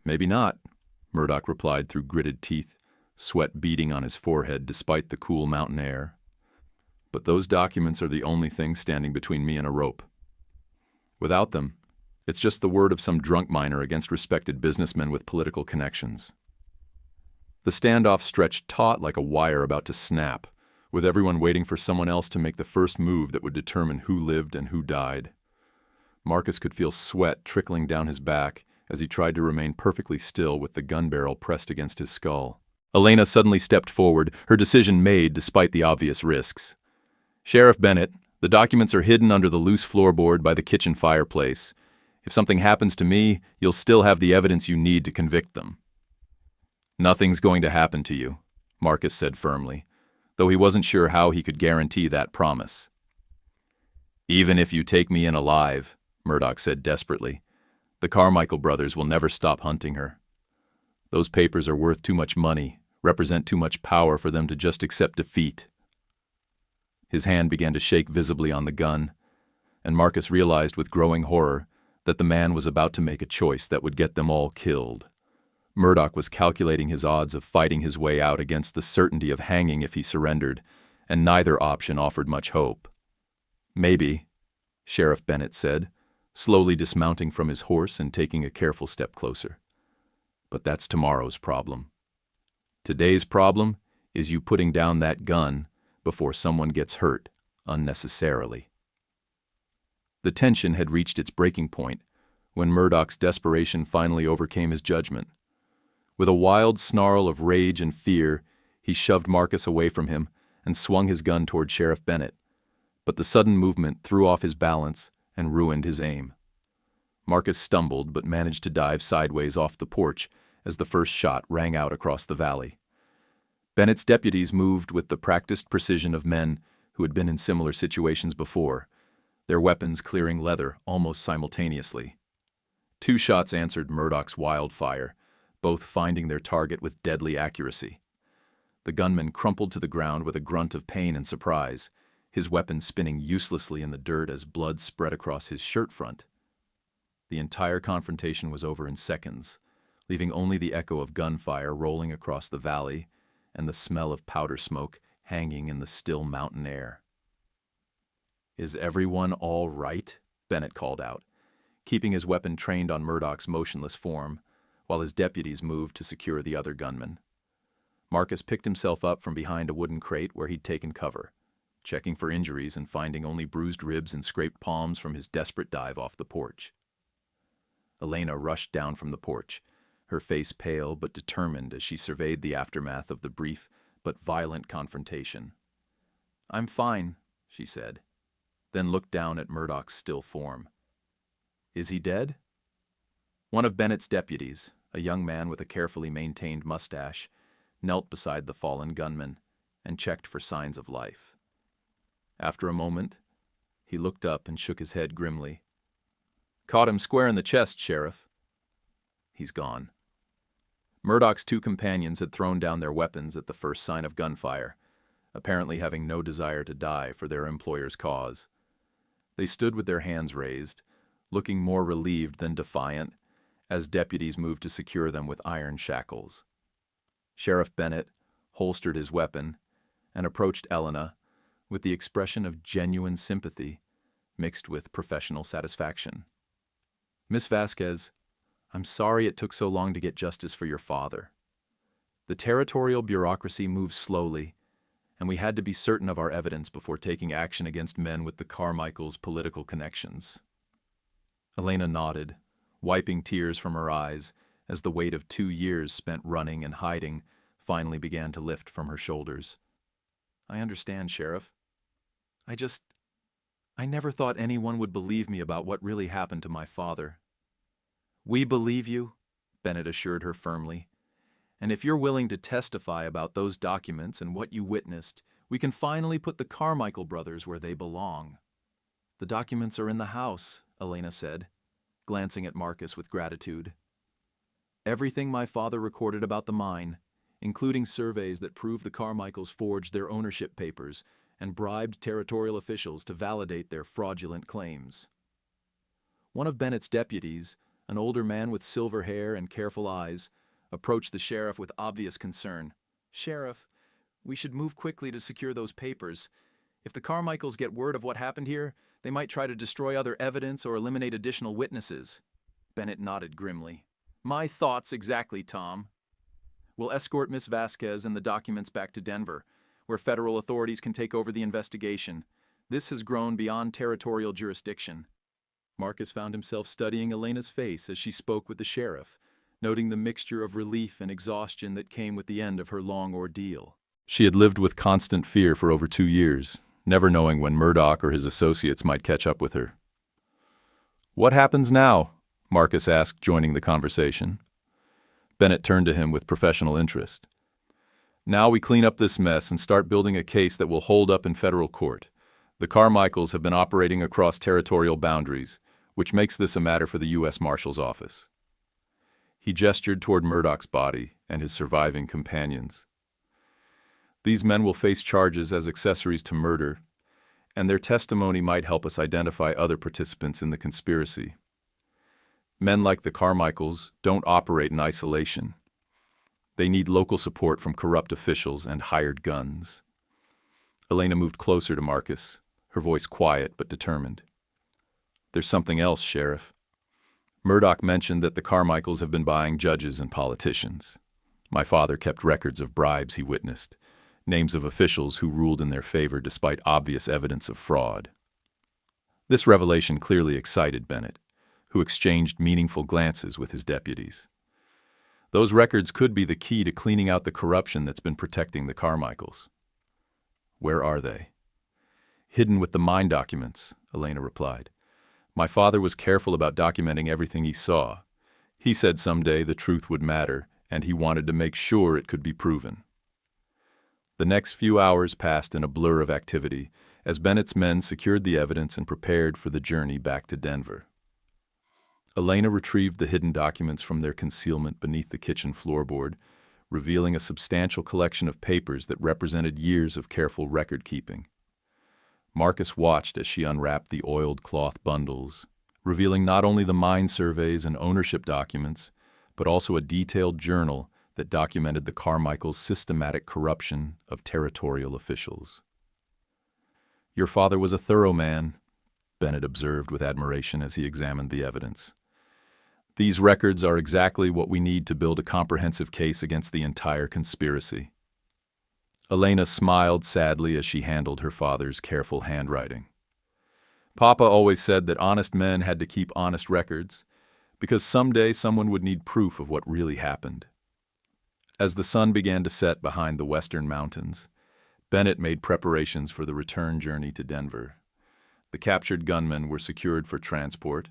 "Maybe not," Murdoch replied through gritted teeth, sweat beading on his forehead despite the cool mountain air. "But those documents are the only thing standing between me and a rope. Without them, it's just the word of some drunk miner against respected businessmen with political connections." The standoff stretched taut like a wire about to snap, with everyone waiting for someone else to make the first move that would determine who lived and who died. Marcus could feel sweat trickling down his back as he tried to remain perfectly still with the gun barrel pressed against his skull. Elena suddenly stepped forward, her decision made despite the obvious risks. "Sheriff Bennett, the documents are hidden under the loose floorboard by the kitchen fireplace. If something happens to me, you'll still have the evidence you need to convict them." "Nothing's going to happen to you," Marcus said firmly, though he wasn't sure how he could guarantee that promise. "Even if you take me in alive," Murdoch said desperately, "the Carmichael brothers will never stop hunting her. Those papers are worth too much money, represent too much power for them to just accept defeat." His hand began to shake visibly on the gun, and Marcus realized with growing horror that the man was about to make a choice that would get them all killed. Murdoch was calculating his odds of fighting his way out against the certainty of hanging if he surrendered, and neither option offered much hope. "Maybe," Sheriff Bennett said, slowly dismounting from his horse and taking a careful step closer. "But that's tomorrow's problem. Today's problem is you putting down that gun before someone gets hurt unnecessarily." The tension had reached its breaking point when Murdoch's desperation finally overcame his judgment. With a wild snarl of rage and fear, he shoved Marcus away from him and swung his gun toward Sheriff Bennett, but the sudden movement threw off his balance and ruined his aim. Marcus stumbled but managed to dive sideways off the porch as the first shot rang out across the valley. Bennett's deputies moved with the practiced precision of men who had been in similar situations before, their weapons clearing leather almost simultaneously. 2 shots answered Murdoch's wildfire, both finding their target with deadly accuracy. The gunman crumpled to the ground with a grunt of pain and surprise, his weapon spinning uselessly in the dirt as blood spread across his shirt front. The entire confrontation was over in seconds, leaving only the echo of gunfire rolling across the valley and the smell of powder smoke hanging in the still mountain air. "Is everyone all right?" Bennett called out, keeping his weapon trained on Murdoch's motionless form, while his deputies moved to secure the other gunman. Marcus picked himself up from behind a wooden crate where he'd taken cover, checking for injuries and finding only bruised ribs and scraped palms from his desperate dive off the porch. Elena rushed down from the porch, her face pale but determined as she surveyed the aftermath of the brief but violent confrontation. "I'm fine," she said, then looked down at Murdoch's still form. "Is he dead?" One of Bennett's deputies, a young man with a carefully maintained mustache, knelt beside the fallen gunman and checked for signs of life. After a moment, he looked up and shook his head grimly. "Caught him square in the chest, Sheriff." "He's gone." Murdoch's 2 companions had thrown down their weapons at the first sign of gunfire, apparently having no desire to die for their employer's cause. They stood with their hands raised, looking more relieved than defiant, as deputies moved to secure them with iron shackles. Sheriff Bennett holstered his weapon and approached Elena with the expression of genuine sympathy mixed with professional satisfaction. "Miss Vasquez, I'm sorry it took so long to get justice for your father. The territorial bureaucracy moves slowly, and we had to be certain of our evidence before taking action against men with the Carmichaels' political connections." Elena nodded, wiping tears from her eyes as the weight of 2 years spent running and hiding finally began to lift from her shoulders. "I understand, Sheriff. I never thought anyone would believe me about what really happened to my father." "We believe you," Bennett assured her firmly. "And if you're willing to testify about those documents and what you witnessed, we can finally put the Carmichael brothers where they belong." "The documents are in the house," Elena said, glancing at Marcus with gratitude. "Everything my father recorded about the mine, including surveys that prove the Carmichaels forged their ownership papers and bribed territorial officials to validate their fraudulent claims." One of Bennett's deputies, an older man with silver hair and careful eyes, approached the sheriff with obvious concern. "Sheriff, we should move quickly to secure those papers. If the Carmichaels get word of what happened here, they might try to destroy other evidence or eliminate additional witnesses." Bennett nodded grimly. "My thoughts exactly, Tom. We'll escort Miss Vasquez and the documents back to Denver. where federal authorities can take over the investigation. This has grown beyond territorial jurisdiction. Marcus found himself studying Elena's face as she spoke with the sheriff, noting the mixture of relief and exhaustion that came with the end of her long ordeal. She had lived with constant fear for over 2 years, never knowing when Murdoch or his associates might catch up with her. "What happens now?" Marcus asked, joining the conversation. Bennett turned to him with professional interest. "Now we clean up this mess and start building a case that will hold up in federal court. The Carmichaels have been operating across territorial boundaries, which makes this a matter for the U.S. Marshal's office." He gestured toward Murdoch's body and his surviving companions. "These men will face charges as accessories to murder, and their testimony might help us identify other participants in the conspiracy. Men like the Carmichaels don't operate in isolation. They need local support from corrupt officials and hired guns." Elena moved closer to Marcus, her voice quiet but determined. "There's something else, Sheriff. Murdoch mentioned that the Carmichaels have been buying judges and politicians. My father kept records of bribes he witnessed, names of officials who ruled in their favor despite obvious evidence of fraud." This revelation clearly excited Bennett, who exchanged meaningful glances with his deputies. Those records could be the key to cleaning out the corruption that's been protecting the Carmichaels. "Where are they?" "Hidden with the mine documents," Elena replied. "My father was careful about documenting everything he saw. He said someday the truth would matter, and he wanted to make sure it could be proven." The next few hours passed in a blur of activity as Bennett's men secured the evidence and prepared for the journey back to Denver. Elena retrieved the hidden documents from their concealment beneath the kitchen floorboard, revealing a substantial collection of papers that represented years of careful record-keeping. Marcus watched as she unwrapped the oiled cloth bundles, revealing not only the mine surveys and ownership documents, but also a detailed journal that documented the Carmichaels' systematic corruption of territorial officials. "Your father was a thorough man," Bennett observed with admiration as he examined the evidence. "These records are exactly what we need to build a comprehensive case against the entire conspiracy." Elena smiled sadly as she handled her father's careful handwriting. "Papa always said that honest men had to keep honest records, because someday someone would need proof of what really happened." As the sun began to set behind the western mountains, Bennett made preparations for the return journey to Denver. The captured gunmen were secured for transport,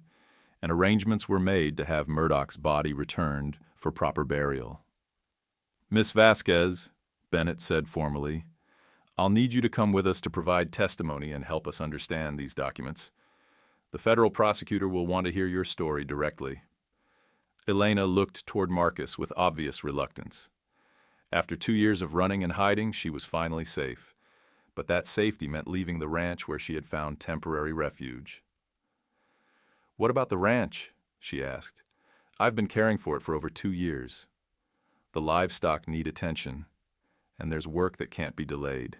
and arrangements were made to have Murdoch's body returned for proper burial. "Miss Vasquez," Bennett said formally, "I'll need you to come with us to provide testimony and help us understand these documents. The federal prosecutor will want to hear your story directly." Elena looked toward Marcus with obvious reluctance. After 2 years of running and hiding, she was finally safe. But that safety meant leaving the ranch where she had found temporary refuge. "What about the ranch?" she asked. "I've been caring for it for over 2 years. The livestock need attention, and there's work that can't be delayed."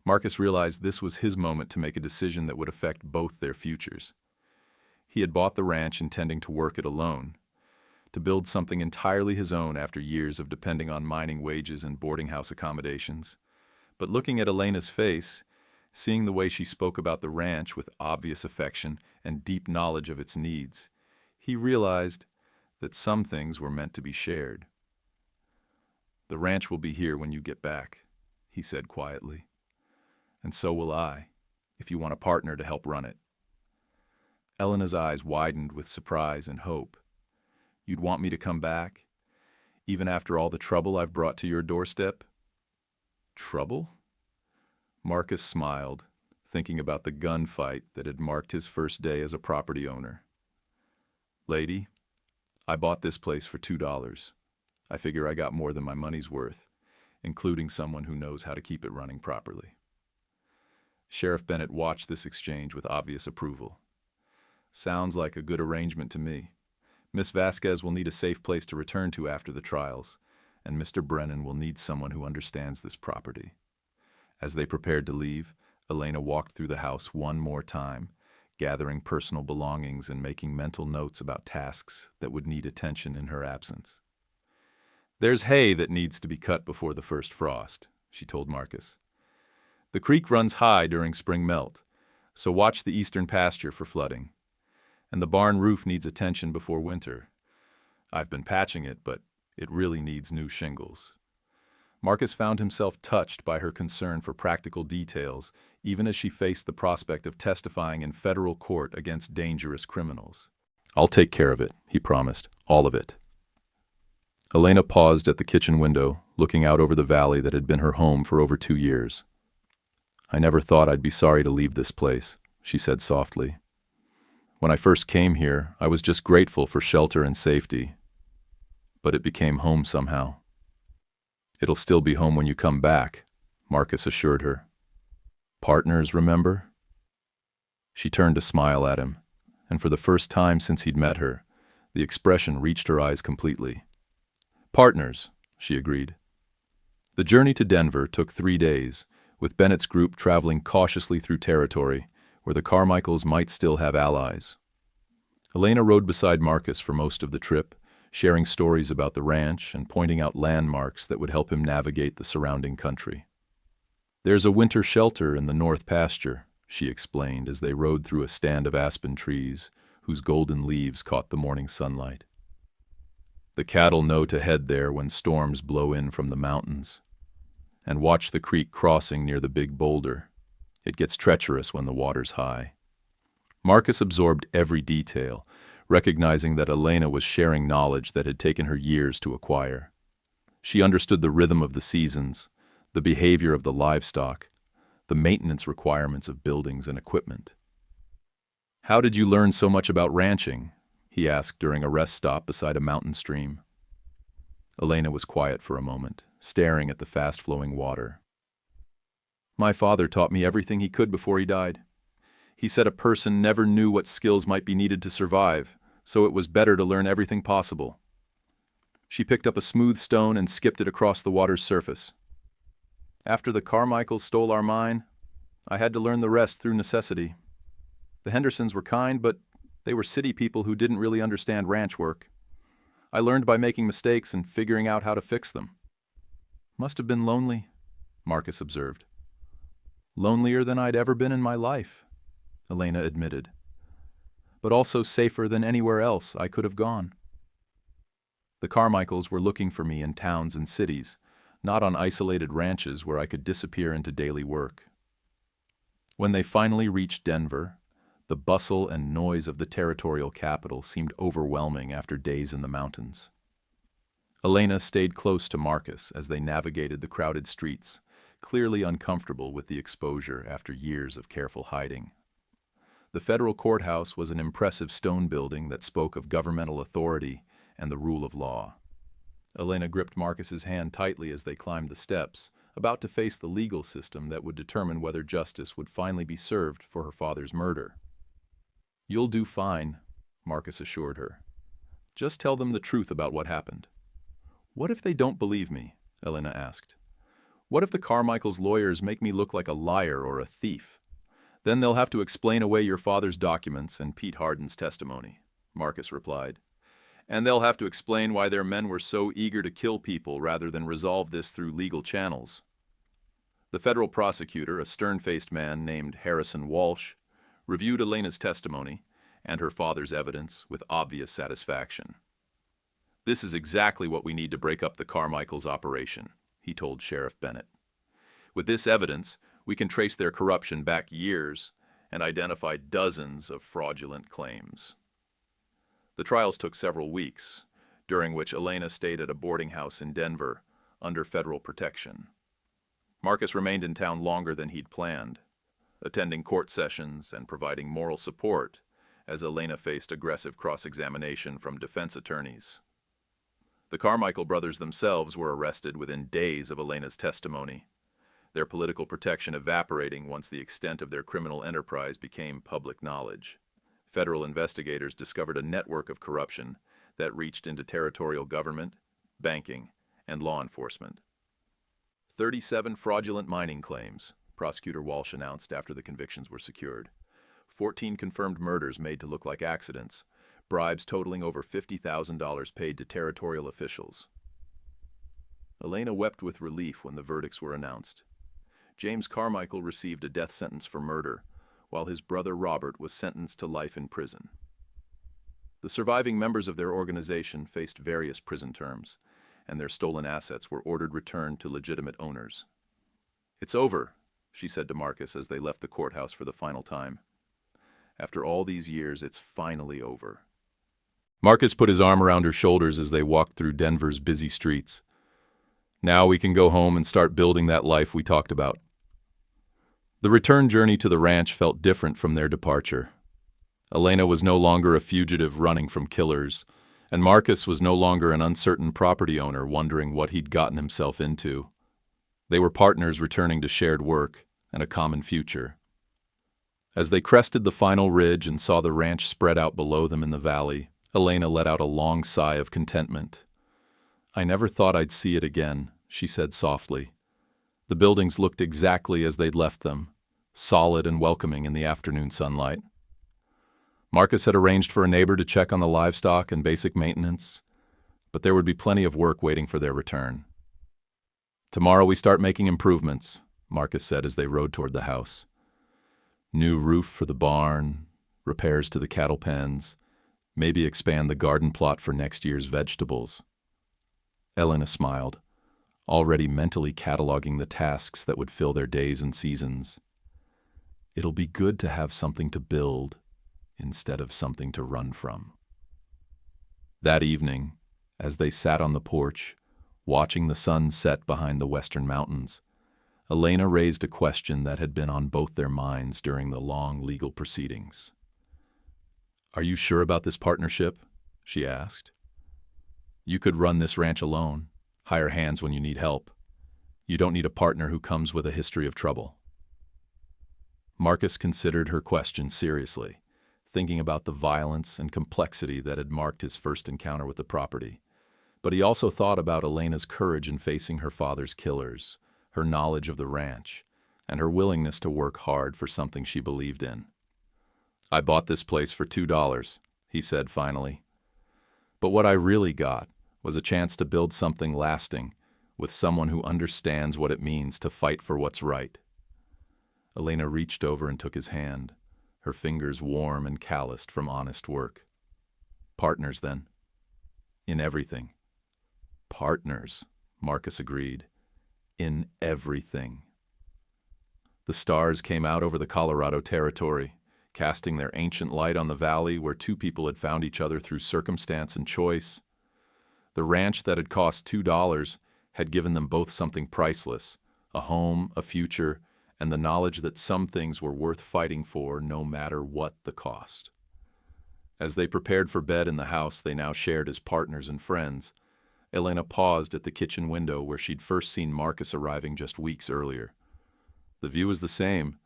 Marcus realized this was his moment to make a decision that would affect both their futures. He had bought the ranch intending to work it alone, to build something entirely his own after years of depending on mining wages and boarding house accommodations. But looking at Elena's face, seeing the way she spoke about the ranch with obvious affection and deep knowledge of its needs, he realized that some things were meant to be shared. "The ranch will be here when you get back," he said quietly. "And so will I, if you want a partner to help run it." Elena's eyes widened with surprise and hope. "You'd want me to come back, even after all the trouble I've brought to your doorstep?" "Trouble?" Marcus smiled, thinking about the gunfight that had marked his first day as a property owner. "Lady, I bought this place for $2. I figure I got more than my money's worth, including someone who knows how to keep it running properly." Sheriff Bennett watched this exchange with obvious approval. "Sounds like a good arrangement to me. Miss Vasquez will need a safe place to return to after the trials, and Mr. Brennan will need someone who understands this property." As they prepared to leave, Elena walked through the house one more time, gathering personal belongings and making mental notes about tasks that would need attention in her absence. "There's hay that needs to be cut before the first frost," she told Marcus. The creek runs high during spring melt, so watch the eastern pasture for flooding. And the barn roof needs attention before winter. I've been patching it, but it really needs new shingles. Marcus found himself touched by her concern for practical details, even as she faced the prospect of testifying in federal court against dangerous criminals. I'll take care of it, he promised, all of it. Elena paused at the kitchen window, looking out over the valley that had been her home for over 2 years. I never thought I'd be sorry to leave this place, she said softly. When I first came here, I was just grateful for shelter and safety. But it became home somehow. It'll still be home when you come back, Marcus assured her. Partners, remember? She turned to smile at him, and for the first time since he'd met her, the expression reached her eyes completely. Partners, she agreed. The journey to Denver took 3 days, with Bennett's group traveling cautiously through territory where the Carmichaels might still have allies. Elena rode beside Marcus for most of the trip, sharing stories about the ranch and pointing out landmarks that would help him navigate the surrounding country. There's a winter shelter in the north pasture, she explained as they rode through a stand of aspen trees whose golden leaves caught the morning sunlight. The cattle know to head there when storms blow in from the mountains. And watch the creek crossing near the big boulder. It gets treacherous when the water's high. Marcus absorbed every detail, recognizing that Elena was sharing knowledge that had taken her years to acquire. She understood the rhythm of the seasons, the behavior of the livestock, the maintenance requirements of buildings and equipment. How did you learn so much about ranching? He asked during a rest stop beside a mountain stream. Elena was quiet for a moment, staring at the fast-flowing water. My father taught me everything he could before he died. He said a person never knew what skills might be needed to survive, so it was better to learn everything possible. She picked up a smooth stone and skipped it across the water's surface. After the Carmichaels stole our mine, I had to learn the rest through necessity. The Hendersons were kind, but they were city people who didn't really understand ranch work. I learned by making mistakes and figuring out how to fix them. Must have been lonely, Marcus observed. Lonelier than I'd ever been in my life, Elena admitted. But also safer than anywhere else I could have gone. The Carmichaels were looking for me in towns and cities, not on isolated ranches where I could disappear into daily work. When they finally reached Denver, the bustle and noise of the territorial capital seemed overwhelming after days in the mountains. Elena stayed close to Marcus as they navigated the crowded streets, clearly uncomfortable with the exposure after years of careful hiding. The federal courthouse was an impressive stone building that spoke of governmental authority and the rule of law. Elena gripped Marcus's hand tightly as they climbed the steps, about to face the legal system that would determine whether justice would finally be served for her father's murder. You'll do fine, Marcus assured her. Just tell them the truth about what happened. What if they don't believe me? Elena asked. What if the Carmichaels' lawyers make me look like a liar or a thief? Then they'll have to explain away your father's documents and Pete Hardin's testimony, Marcus replied. And they'll have to explain why their men were so eager to kill people rather than resolve this through legal channels. The federal prosecutor, a stern-faced man named Harrison Walsh, reviewed Elena's testimony and her father's evidence with obvious satisfaction. This is exactly what we need to break up the Carmichaels' operation, he told Sheriff Bennett. With this evidence, we can trace their corruption back years and identify dozens of fraudulent claims. The trials took several weeks, during which Elena stayed at a boarding house in Denver under federal protection. Marcus remained in town longer than he'd planned, attending court sessions and providing moral support as Elena faced aggressive cross-examination from defense attorneys. The Carmichael brothers themselves were arrested within days of Elena's testimony, their political protection evaporating once the extent of their criminal enterprise became public knowledge. Federal investigators discovered a network of corruption that reached into territorial government, banking, and law enforcement. 37 fraudulent mining claims, Prosecutor Walsh announced after the convictions were secured. 14 confirmed murders made to look like accidents, bribes totaling over $50,000 paid to territorial officials. Elena wept with relief when the verdicts were announced. James Carmichael received a death sentence for murder, while his brother Robert was sentenced to life in prison. The surviving members of their organization faced various prison terms, and their stolen assets were ordered returned to legitimate owners. "It's over," she said to Marcus as they left the courthouse for the final time. "After all these years, it's finally over." Marcus put his arm around her shoulders as they walked through Denver's busy streets. "Now we can go home and start building that life we talked about." The return journey to the ranch felt different from their departure. Elena was no longer a fugitive running from killers, and Marcus was no longer an uncertain property owner wondering what he'd gotten himself into. They were partners returning to shared work and a common future. As they crested the final ridge and saw the ranch spread out below them in the valley, Elena let out a long sigh of contentment. "I never thought I'd see it again," she said softly. The buildings looked exactly as they'd left them, solid and welcoming in the afternoon sunlight. Marcus had arranged for a neighbor to check on the livestock and basic maintenance, but there would be plenty of work waiting for their return. "Tomorrow we start making improvements," Marcus said as they rode toward the house. "New roof for the barn, repairs to the cattle pens, maybe expand the garden plot for next year's vegetables." Elena smiled, already mentally cataloging the tasks that would fill their days and seasons. It'll be good to have something to build instead of something to run from. That evening, as they sat on the porch, watching the sun set behind the western mountains, Elena raised a question that had been on both their minds during the long legal proceedings. "Are you sure about this partnership?" she asked. "You could run this ranch alone, hire hands when you need help. You don't need a partner who comes with a history of trouble." Marcus considered her question seriously, thinking about the violence and complexity that had marked his first encounter with the property. But he also thought about Elena's courage in facing her father's killers, her knowledge of the ranch, and her willingness to work hard for something she believed in. "I bought this place for $2, he said finally. "But what I really got was a chance to build something lasting with someone who understands what it means to fight for what's right." Elena reached over and took his hand, her fingers warm and calloused from honest work. "Partners, then?" "In everything." "Partners," Marcus agreed. "In everything." The stars came out over the Colorado Territory, casting their ancient light on the valley where two people had found each other through circumstance and choice. The ranch that had cost $2 had given them both something priceless, a home, a future, and the knowledge that some things were worth fighting for no matter what the cost. As they prepared for bed in the house they now shared as partners and friends, Elena paused at the kitchen window where she'd first seen Marcus arriving just weeks earlier. The view was the same,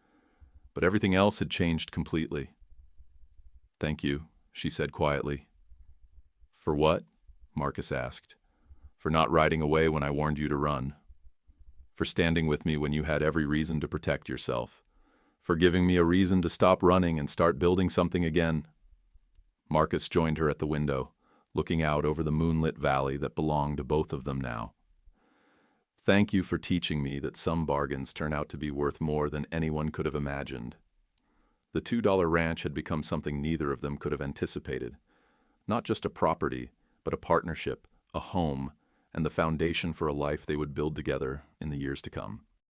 but everything else had changed completely. "Thank you," she said quietly. "For what?" Marcus asked. "For not riding away when I warned you to run. For standing with me when you had every reason to protect yourself. For giving me a reason to stop running and start building something again." Marcus joined her at the window, looking out over the moonlit valley that belonged to both of them now. "Thank you for teaching me that some bargains turn out to be worth more than anyone could have imagined." The $2 ranch had become something neither of them could have anticipated. Not just a property, but a partnership, a home, and the foundation for a life they would build together in the years to come.